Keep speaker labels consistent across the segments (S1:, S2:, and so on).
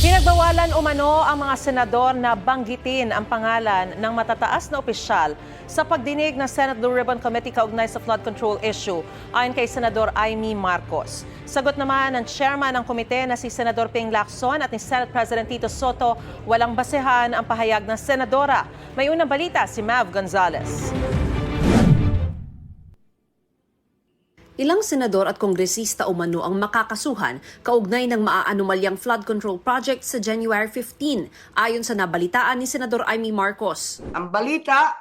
S1: Pinagbawalan umano ang mga senador na banggitin ang pangalan ng matataas na opisyal sa pagdinig ng Senate Blue Ribbon Committee kaugnay sa flood control issue ayon kay Senador Amy Marcos. Sagot naman ng chairman ng komite na si Senador Ping Lacson at ni Senate President Tito Soto, walang basehan ang pahayag ng senadora. May unang balita si Mav Gonzalez.
S2: Ilang senador at kongresista umano ang makakasuhan kaugnay ng maaanomalyang flood control project sa January 15, ayon sa nabalitaan ni Senador Amy Marcos.
S3: Ang balita,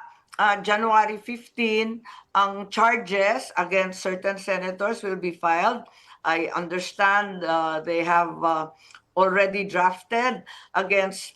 S3: January 15, ang charges against certain senators will be filed. I understand they have already drafted against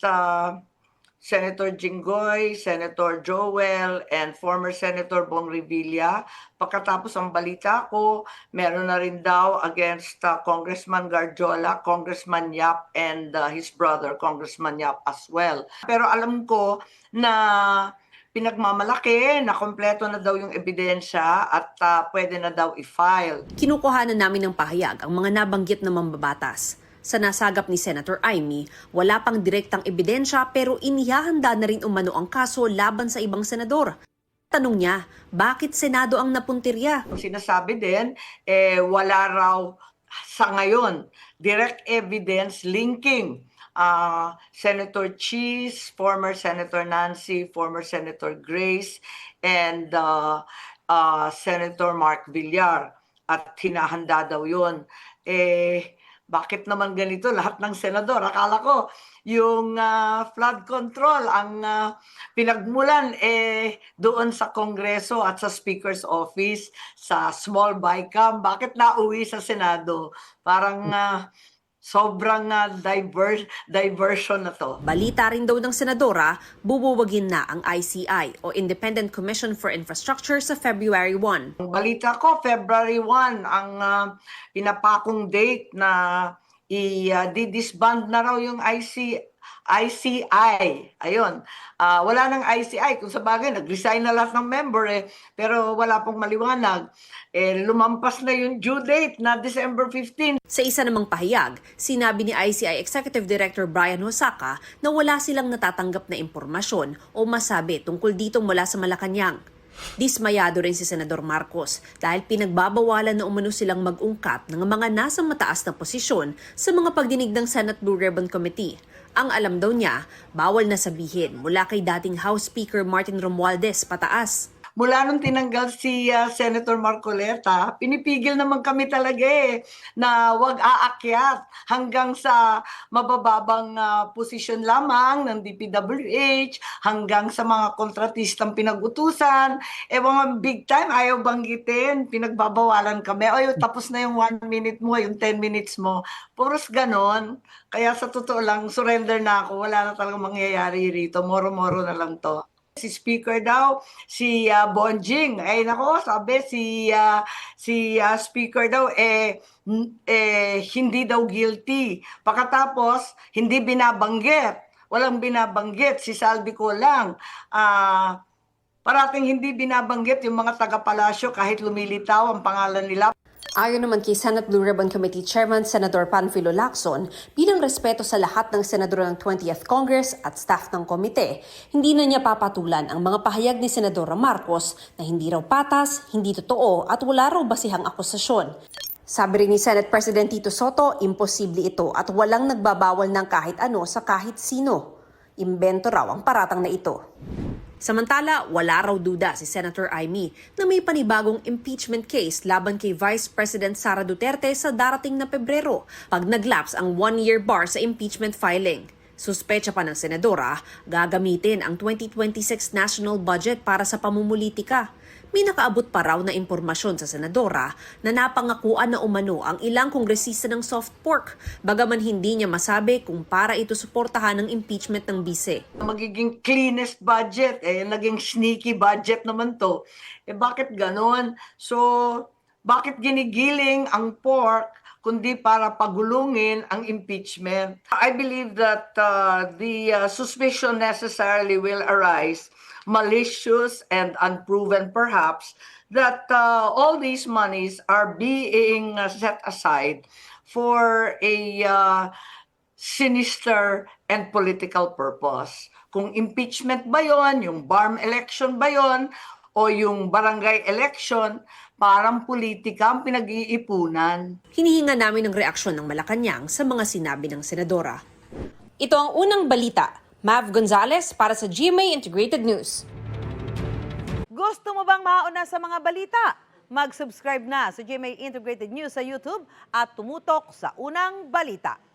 S3: Senator Jinggoy, Senator Joel, and former Senator Bong Revilla. Pagkatapos ang balita ko, meron na rin daw against Congressman Garjola, Congressman Yap, and his brother, Congressman Yap as well. Pero alam ko na pinagmamalaki na kompleto na daw yung ebidensya at pwede na daw i-file.
S2: Kinukuhanan namin ng pahayag ang mga nabanggit na mambabatas. Sa nasagap ni Senator Amy, wala pang direktang ebidensya pero inihahanda na rin umano ang kaso laban sa ibang senador. Tanong niya, bakit Senado ang napuntirya?
S3: Sinasabi din, wala raw sa ngayon direct evidence linking Senator Cheese, former Senator Nancy, former Senator Grace, and Senator Mark Villar. At hinahanda daw yun. Bakit naman ganito lahat ng senador? Akala ko yung flood control ang pinagmulan doon sa Kongreso at sa Speaker's Office, sa small BICAM. Bakit nauwi sa Senado? Parang sobrang diversion na to.
S2: Balita rin daw ng senadora, bubuwagin na ang ICI o Independent Commission for Infrastructure sa February 1.
S3: Ang balita ko, February 1 ang pinapakong date na i-disband na raw yung ICI. Ayun. Wala nang ICI. Kung sa bagay, nag-resign na lahat ng member pero wala pong maliwanag. Lumampas na yung due date na December 15.
S2: Sa isa namang pahayag, sinabi ni ICI Executive Director Brian Hosaka na wala silang natatanggap na impormasyon o masabi tungkol dito mula sa Malacanang. Dismayado rin si Senador Marcos dahil pinagbabawalan na umano silang mag-ungkat ng mga nasa mataas na posisyon sa mga pagdinig ng Senate Blue Ribbon Committee. Ang alam daw niya, bawal na sabihin mula kay dating House Speaker Martin Romualdez pataas.
S3: Mula nung tinanggal si Senator Marcoleta, pinipigil naman kami talaga na wag aakyat hanggang sa mabababang posisyon lamang ng DPWH, hanggang sa mga kontratistang pinag-utusan. Mga big time, ayaw banggitin, pinagbabawalan kami. Tapos na yung 1 minute mo, yung 10 minutes mo. Puros ganon. Kaya sa totoo lang, surrender na ako. Wala na talagang mangyayari rito. Moro-moro na lang to. Si Speaker daw, si Bonjing, nako, sabi si Speaker daw hindi daw guilty. Pagkatapos hindi binabanggit, walang binabanggit, si Saldi ko lang. Parating hindi binabanggit yung mga taga-palasyo kahit lumilitaw ang pangalan nila.
S2: Ayon naman kay Senate Blue Ribbon Committee Chairman Senator Panfilo Lacson, bilang respeto sa lahat ng senador ng 20th Congress at staff ng komite, hindi na niya papatulan ang mga pahayag ni Senadora Marcos na hindi raw patas, hindi totoo at wala raw basihang akusasyon. Sabi rin ni Senate President Tito Soto, imposible ito at walang nagbabawal ng kahit ano sa kahit sino. Imbento raw ang paratang na ito. Samantala, wala raw duda si Senator Amy na may panibagong impeachment case laban kay Vice President Sara Duterte sa darating na Pebrero pag naglaps ang 1-year bar sa impeachment filing. Suspecha pa ng senadora, gagamitin ang 2026 national budget para sa pamumulitika. May nakaabot pa raw na impormasyon sa senadora na napangakuan na umano ang ilang kongresista ng soft pork, bagaman hindi niya masabi kung para ito suportahan ng impeachment ng bise.
S3: Magiging cleanest budget, naging sneaky budget naman to. Bakit ganon? So, bakit ginigiling ang pork kundi para pagulungin ang impeachment? I believe that the suspicion necessarily will arise, malicious and unproven perhaps, that all these monies are being set aside for a sinister and political purpose. Kung impeachment ba yon, yung BARM election ba yon, o yung barangay election, parang politika ang pinag-iipunan.
S2: Hinihinga namin ng reaksyon ng Malacanang sa mga sinabi ng senadora. Ito ang unang balita. Mav Gonzalez para sa GMA Integrated News.
S4: Gusto mo bang mauna sa mga balita? Mag-subscribe na sa GMA Integrated News sa YouTube at tumutok sa unang balita.